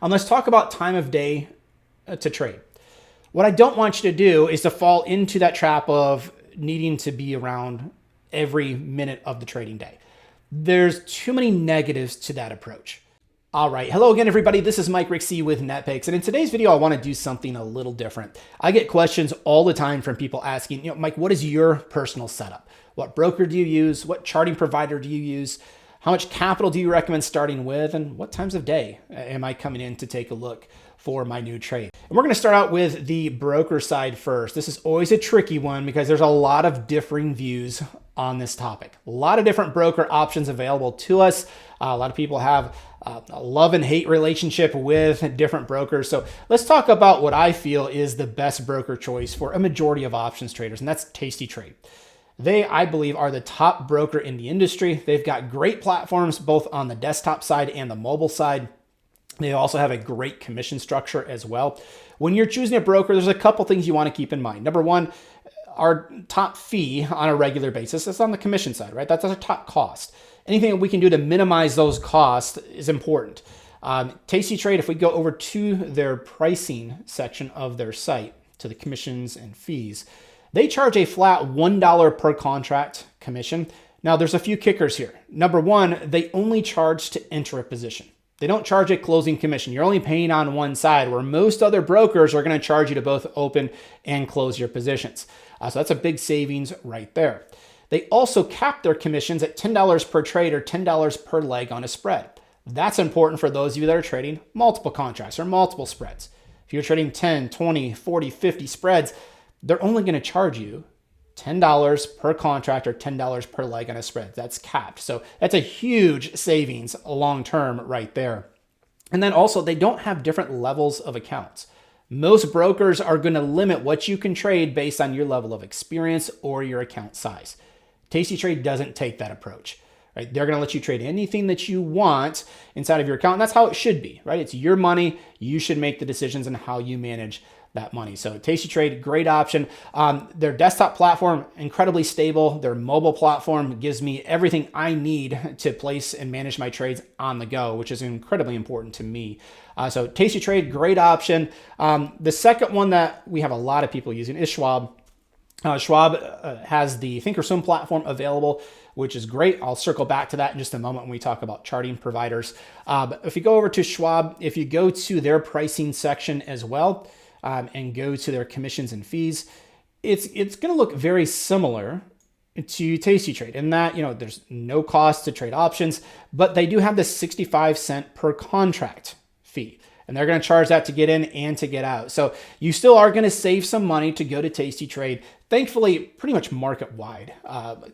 Let's talk about time of day to trade. What I don't want you to do is to fall into that trap of needing to be around every minute of the trading day. There's too many negatives to that approach. All right. Hello again, everybody. This is Mike Rykse with Netpicks. And in today's video, I want to do something a little different. I get questions all the time from people asking, Mike, what is your personal setup? What broker do you use? What charting provider do you use? How much capital do you recommend starting with? And what times of day am I coming in to take a look for my new trade? And we're going to start out with the broker side first. This is always a tricky one because there's a lot of differing views on this topic. A lot of different broker options available to us. A lot of people have a love and hate relationship with different brokers. So let's talk about what I feel is the best broker choice for a majority of options traders, and that's tastytrade. They, I believe, are the top broker in the industry. They've got great platforms both on the desktop side and the mobile side. They also have a great commission structure as well. When you're choosing a broker, there's a couple things you want to keep in mind. Number one, our top fee on a regular basis is on the commission side, right? That's our top cost. Anything that we can do to minimize those costs is important. tastytrade, if we go over to their pricing section of their site, to the commissions and fees, they charge a flat $1 per contract commission. Now, there's a few kickers here. Number one, they only charge to enter a position. They don't charge a closing commission. You're only paying on one side, where most other brokers are going to charge you to both open and close your positions. So that's a big savings right there. They also cap their commissions at $10 per trade or $10 per leg on a spread. That's important for those of you that are trading multiple contracts or multiple spreads. If you're trading 10, 20, 40, 50 spreads, they're only going to charge you $10 per contract or $10 per leg on a spread. That's capped. So that's a huge savings long-term right there. And then also, they don't have different levels of accounts. Most brokers are going to limit what you can trade based on your level of experience or your account size. tastytrade doesn't take that approach, right? They're going to let you trade anything that you want inside of your account. And that's how it should be, right? It's your money. You should make the decisions on how you manage that money. So tastytrade, great option. Their desktop platform, incredibly stable. Their mobile platform gives me everything I need to place and manage my trades on the go, which is incredibly important to me. So tastytrade, great option. The second one that we have a lot of people using is Schwab. Schwab has the thinkorswim platform available, which is great. I'll circle back to that in just a moment when we talk about charting providers. But if you go over to Schwab, if you go to their pricing section as well, and go to their commissions and fees, it's going to look very similar to tastytrade in that, there's no cost to trade options, but they do have the 65 cents per contract fee. And they're going to charge that to get in and to get out. So you still are going to save some money to go to tastytrade. Thankfully, pretty much market wide,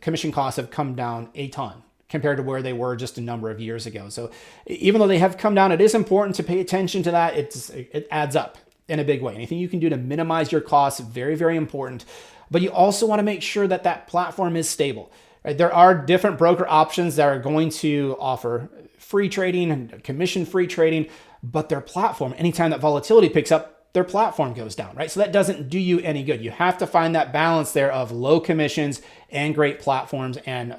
commission costs have come down a ton compared to where they were just a number of years ago. So even though they have come down, it is important to pay attention to that. It adds up in a big way. Anything you can do to minimize your costs, very, very important. But you also want to make sure that that platform is stable. Right? There are different broker options that are going to offer free trading, commission-free trading, but their platform, anytime that volatility picks up, their platform goes down, right? So that doesn't do you any good. You have to find that balance there of low commissions and great platforms, and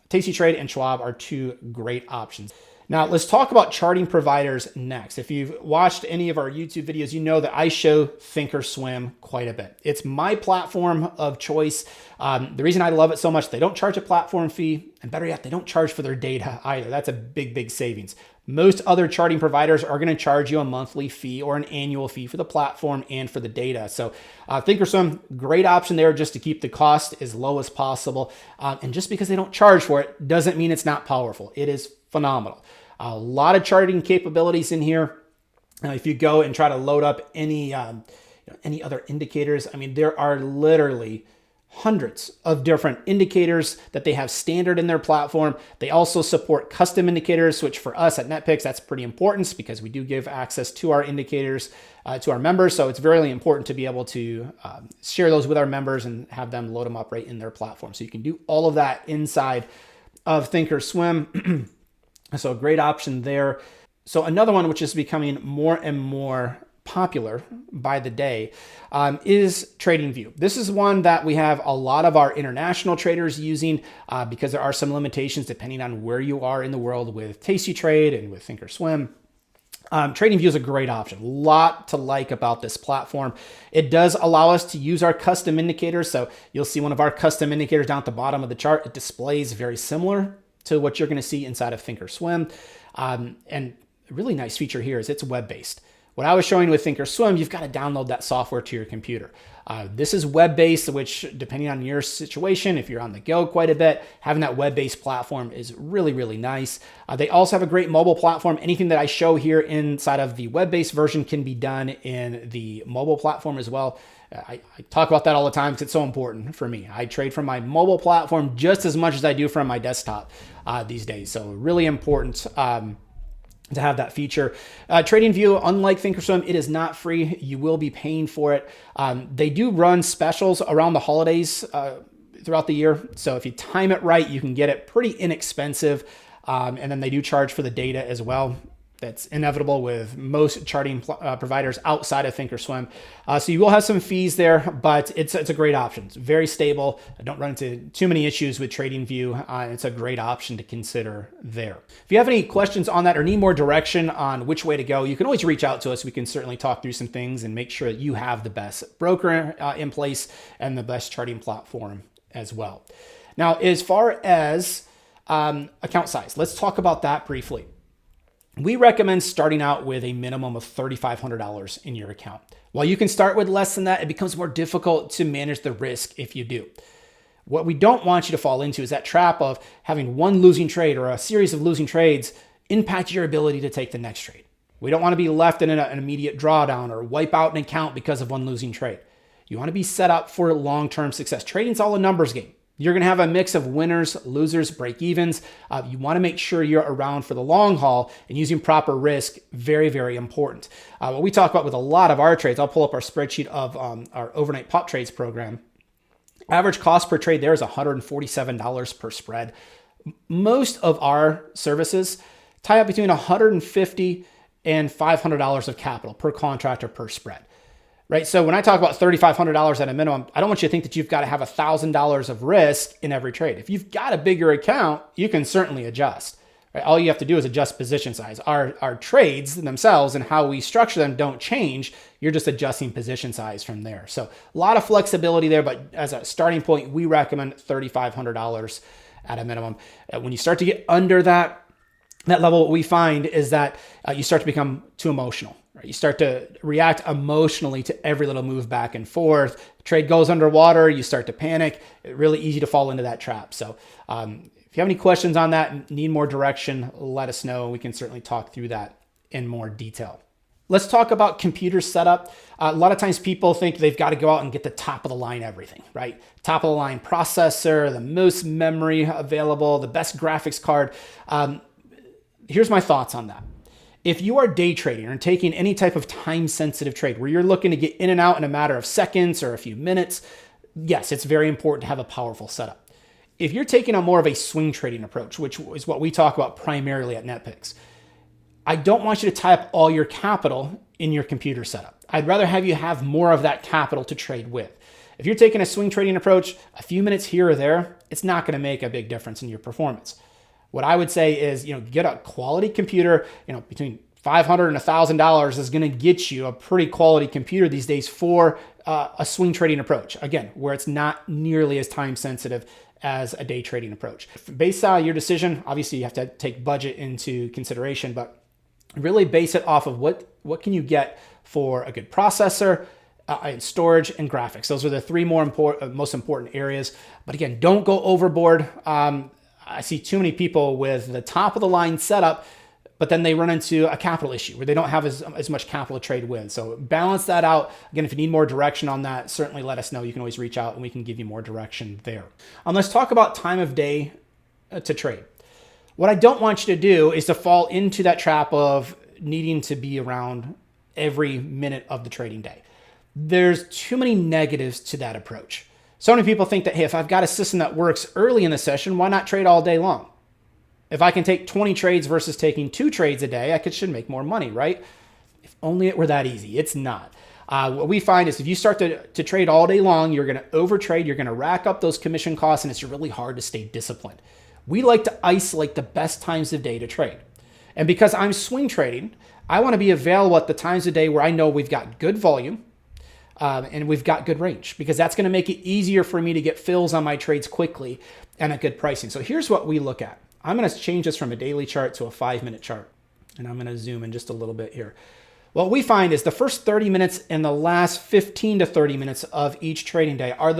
tastytrade and Schwab are two great options. Now, let's talk about charting providers next. If you've watched any of our YouTube videos, you know that I show thinkorswim quite a bit. It's my platform of choice. The reason I love it so much, they don't charge a platform fee, and better yet, they don't charge for their data either. That's a big, big savings. Most other charting providers are going to charge you a monthly fee or an annual fee for the platform and for the data. So thinkorswim, great option there just to keep the cost as low as possible. And just because they don't charge for it doesn't mean it's not powerful. It is phenomenal. A lot of charting capabilities in here. If you go and try to load up any other indicators, there are literally hundreds of different indicators that they have standard in their platform. They also support custom indicators, which for us at Netpicks, that's pretty important because we do give access to our indicators to our members. So it's very important to be able to share those with our members and have them load them up right in their platform. So you can do all of that inside of thinkorswim. So a great option there. So another one which is becoming more and more popular by the day is TradingView. This is one that we have a lot of our international traders using because there are some limitations depending on where you are in the world with tastytrade and with thinkorswim. TradingView is a great option. A lot to like about this platform. It does allow us to use our custom indicators. So you'll see one of our custom indicators down at the bottom of the chart. It displays very similar to what you're going to see inside of Thinkorswim. And a really nice feature here is it's web-based. What I was showing with Thinkorswim, you've got to download that software to your computer. This is web-based, which depending on your situation, if you're on the go quite a bit, having that web-based platform is really, really nice. They also have a great mobile platform. Anything that I show here inside of the web-based version can be done in the mobile platform as well. I talk about that all the time because it's so important for me. I trade from my mobile platform just as much as I do from my desktop these days. So really important to have that feature. TradingView, unlike Thinkorswim, it is not free. You will be paying for it. They do run specials around the holidays throughout the year. So if you time it right, you can get it pretty inexpensive. And then they do charge for the data as well. That's inevitable with most charting providers outside of Thinkorswim. So you will have some fees there, but it's a great option. It's very stable. I don't run into too many issues with TradingView. It's a great option to consider there. If you have any questions on that or need more direction on which way to go, you can always reach out to us. We can certainly talk through some things and make sure that you have the best broker in place and the best charting platform as well. Now, as far as account size, let's talk about that briefly. We recommend starting out with a minimum of $3,500 in your account. While you can start with less than that, it becomes more difficult to manage the risk if you do. What we don't want you to fall into is that trap of having one losing trade or a series of losing trades impact your ability to take the next trade. We don't want to be left in an immediate drawdown or wipe out an account because of one losing trade. You want to be set up for long-term success. Trading's all a numbers game. You're going to have a mix of winners, losers, break-evens. You want to make sure you're around for the long haul, and using proper risk, very, very important. What we talk about with a lot of our trades, I'll pull up our spreadsheet of our overnight pop trades program. Average cost per trade there is $147 per spread. Most of our services tie up between $150 and $500 of capital per contract or per spread. Right. So when I talk about $3,500 at a minimum, I don't want you to think that you've got to have $1,000 of risk in every trade. If you've got a bigger account, you can certainly adjust. Right? All you have to do is adjust position size. Our trades themselves and how we structure them don't change. You're just adjusting position size from there. So a lot of flexibility there, but as a starting point, we recommend $3,500 at a minimum. When you start to get under that level, what we find is that you start to become too emotional. You start to react emotionally to every little move back and forth. Trade goes underwater. You start to panic. It's really easy to fall into that trap. So if you have any questions on that, need more direction, let us know. We can certainly talk through that in more detail. Let's talk about computer setup. A lot of times people think they've got to go out and get the top of the line everything, right? Top of the line processor, the most memory available, the best graphics card. Here's my thoughts on that. If you are day trading or taking any type of time-sensitive trade where you're looking to get in and out in a matter of seconds or a few minutes, yes, it's very important to have a powerful setup. If you're taking a more of a swing trading approach, which is what we talk about primarily at Netpicks, I don't want you to tie up all your capital in your computer setup. I'd rather have you have more of that capital to trade with. If you're taking a swing trading approach, a few minutes here or there, it's not going to make a big difference in your performance. What I would say is, get a quality computer, between $500 and $1,000 is going to get you a pretty quality computer these days for a swing trading approach. Again, where it's not nearly as time sensitive as a day trading approach. Based on your decision, obviously you have to take budget into consideration, but really base it off of what can you get for a good processor, storage, and graphics. Those are the three most important areas. But again, don't go overboard. I see too many people with the top of the line setup, but then they run into a capital issue where they don't have as much capital to trade with. So balance that out. Again, if you need more direction on that, certainly let us know. You can always reach out and we can give you more direction there. Let's talk about time of day to trade. What I don't want you to do is to fall into that trap of needing to be around every minute of the trading day. There's too many negatives to that approach. So many people think that, hey, if I've got a system that works early in the session, why not trade all day long? If I can take 20 trades versus taking 2 trades a day, I should make more money, right? If only it were that easy. It's not. What we find is if you start to trade all day long, you're going to overtrade, you're going to rack up those commission costs, and it's really hard to stay disciplined. We like to isolate the best times of day to trade. And because I'm swing trading, I want to be available at the times of day where I know we've got good volume and we've got good range, because that's going to make it easier for me to get fills on my trades quickly and at good pricing. So here's what we look at. I'm going to change this from a daily chart to a 5-minute chart. And I'm going to zoom in just a little bit here. What we find is the first 30 minutes and the last 15 to 30 minutes of each trading day are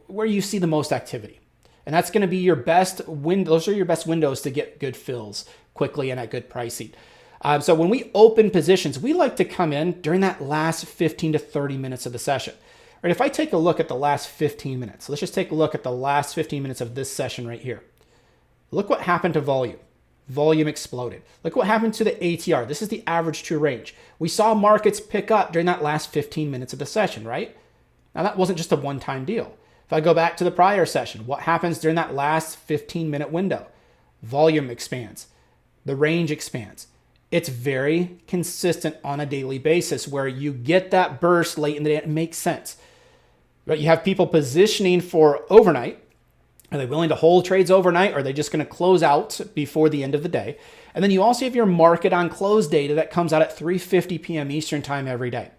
where you see the most activity. And that's going to be your best those are your best windows to get good fills quickly and at good pricing. So when we open positions, we like to come in during that last 15 to 30 minutes of the session. Right, if I take a look at the last 15 minutes, let's just take a look at the last 15 minutes of this session right here. Look what happened to volume. Volume exploded. Look what happened to the ATR. This is the average true range. We saw markets pick up during that last 15 minutes of the session, right? Now that wasn't just a one-time deal. If I go back to the prior session, what happens during that last 15-minute window? Volume expands. The range expands. It's very consistent on a daily basis where you get that burst late in the day. It makes sense. But you have people positioning for overnight. Are they willing to hold trades overnight, or are they just going to close out before the end of the day? And then you also have your market on close data that comes out at 3:50 p.m. Eastern time every day.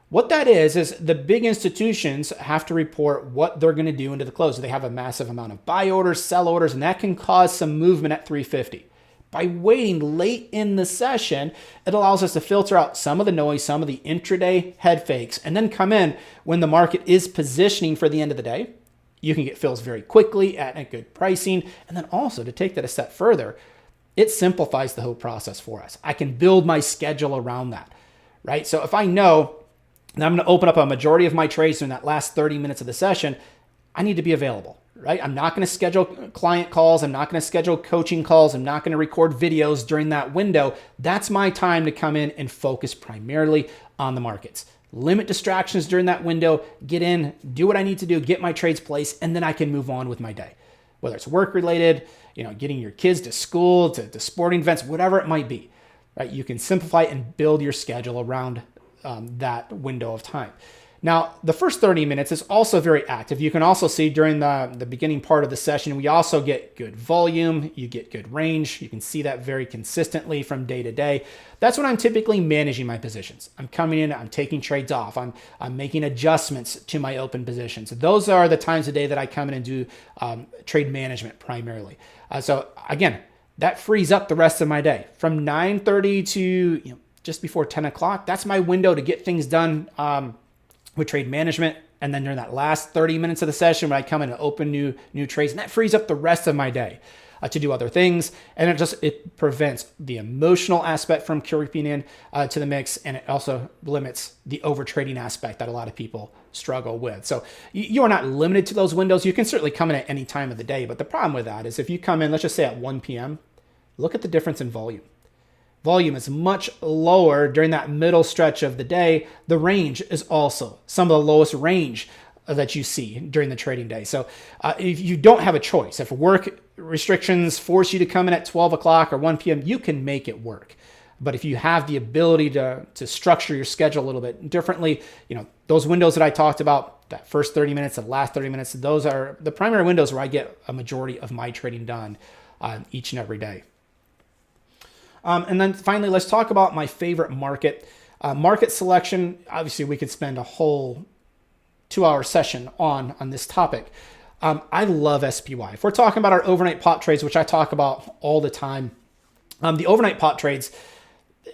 What that is the big institutions have to report what they're going to do into the close. They have a massive amount of buy orders, sell orders, and that can cause some movement at 3:50. By waiting late in the session, it allows us to filter out some of the noise, some of the intraday head fakes, and then come in when the market is positioning for the end of the day. You can get fills very quickly at a good pricing. And then also, to take that a step further, it simplifies the whole process for us. I can build my schedule around that, right? So if I know that I'm going to open up a majority of my trades in that last 30 minutes of the session, I need to be available, right? I'm not going to schedule client calls. I'm not going to schedule coaching calls. I'm not going to record videos during that window. That's my time to come in and focus primarily on the markets. Limit distractions during that window, get in, do what I need to do, get my trades placed, and then I can move on with my day. Whether it's work related, getting your kids to school, to sporting events, whatever it might be, right? You can simplify and build your schedule around that window of time. Now, the first 30 minutes is also very active. You can also see during the beginning part of the session, we also get good volume, you get good range. You can see that very consistently from day to day. That's when I'm typically managing my positions. I'm coming in, I'm taking trades off, I'm making adjustments to my open positions. Those are the times of day that I come in and do trade management primarily. So again, that frees up the rest of my day. From 9:30 to just before 10 o'clock, that's my window to get things done with trade management. And then during that last 30 minutes of the session, when I come in and open new trades, and that frees up the rest of my day to do other things. And it prevents the emotional aspect from creeping in to the mix. And it also limits the overtrading aspect that a lot of people struggle with. So you are not limited to those windows. You can certainly come in at any time of the day. But the problem with that is if you come in, let's just say at 1 p.m., look at the difference in volume. Volume is much lower during that middle stretch of the day. The range is also some of the lowest range that you see during the trading day. So if you don't have a choice, if work restrictions force you to come in at 12 o'clock or 1 p.m., you can make it work. But if you have the ability to structure your schedule a little bit differently, those windows that I talked about, that first 30 minutes, the last 30 minutes, those are the primary windows where I get a majority of my trading done each and every day. And then finally, let's talk about my favorite market. Market selection, obviously we could spend a whole 2-hour session on this topic. I love SPY. If we're talking about our overnight pop trades, which I talk about all the time, the overnight pop trades,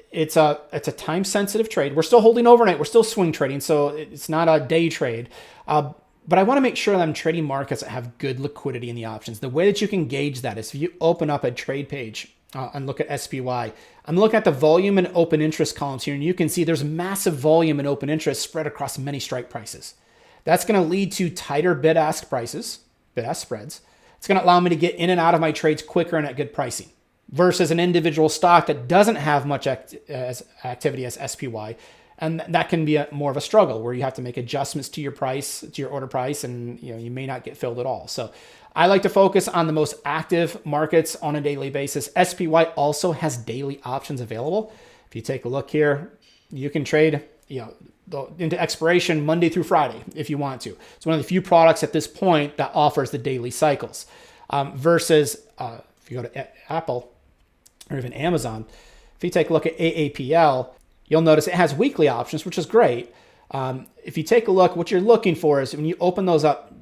it's a time sensitive trade. We're still holding overnight. We're still swing trading. So it's not a day trade. But I want to make sure that I'm trading markets that have good liquidity in the options. The way that you can gauge that is if you open up a trade page and look at SPY. I'm looking at the volume and open interest columns here, and you can see there's massive volume and open interest spread across many strike prices. That's going to lead to tighter bid-ask spreads. It's going to allow me to get in and out of my trades quicker and at good pricing versus an individual stock that doesn't have much activity as SPY. And that can be more of a struggle where you have to make adjustments to your price, to your order price, and you may not get filled at all. So I like to focus on the most active markets on a daily basis. SPY also has daily options available. If you take a look here, you can trade into expiration Monday through Friday if you want to. It's one of the few products at this point that offers the daily cycles versus if you go to Apple or even Amazon, if you take a look at AAPL, you'll notice it has weekly options, which is great. If you take a look, what you're looking for is when you open those up,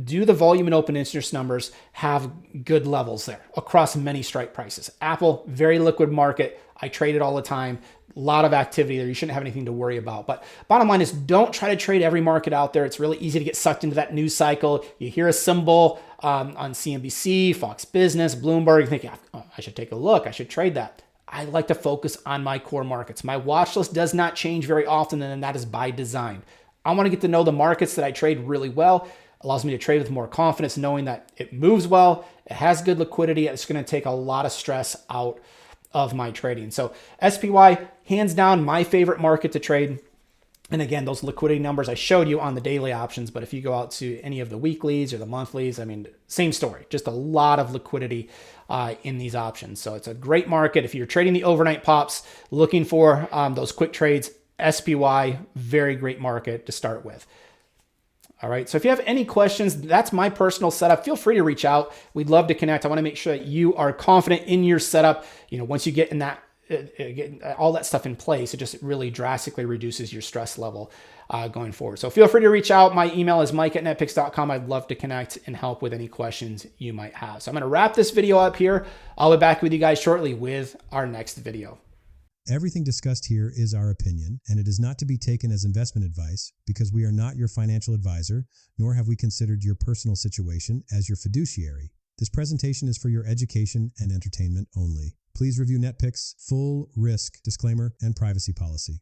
do the volume and open interest numbers have good levels there across many strike prices? Apple, very liquid market. I trade it all the time. A lot of activity there. You shouldn't have anything to worry about. But bottom line is, don't try to trade every market out there. It's really easy to get sucked into that news cycle. You hear a symbol on CNBC, Fox Business, Bloomberg, you think, oh, I should take a look. I should trade that. I like to focus on my core markets. My watch list does not change very often, and that is by design. I want to get to know the markets that I trade really well. Allows me to trade with more confidence, knowing that it moves well, it has good liquidity. It's going to take a lot of stress out of my trading. So SPY, hands down, my favorite market to trade. And again, those liquidity numbers I showed you on the daily options, but if you go out to any of the weeklies or the monthlies, I mean, same story, just a lot of liquidity in these options. So it's a great market. If you're trading the overnight pops, looking for those quick trades, SPY, very great market to start with. All right. So if you have any questions, that's my personal setup. Feel free to reach out. We'd love to connect. I want to make sure that you are confident in your setup. You know, once you get in that, get all that stuff in place, it just really drastically reduces your stress level going forward. So feel free to reach out. My email is mike@netpicks.com. I'd love to connect and help with any questions you might have. So I'm going to wrap this video up here. I'll be back with you guys shortly with our next video. Everything discussed here is our opinion, and it is not to be taken as investment advice because we are not your financial advisor, nor have we considered your personal situation as your fiduciary. This presentation is for your education and entertainment only. Please review Netpicks' full risk disclaimer and privacy policy.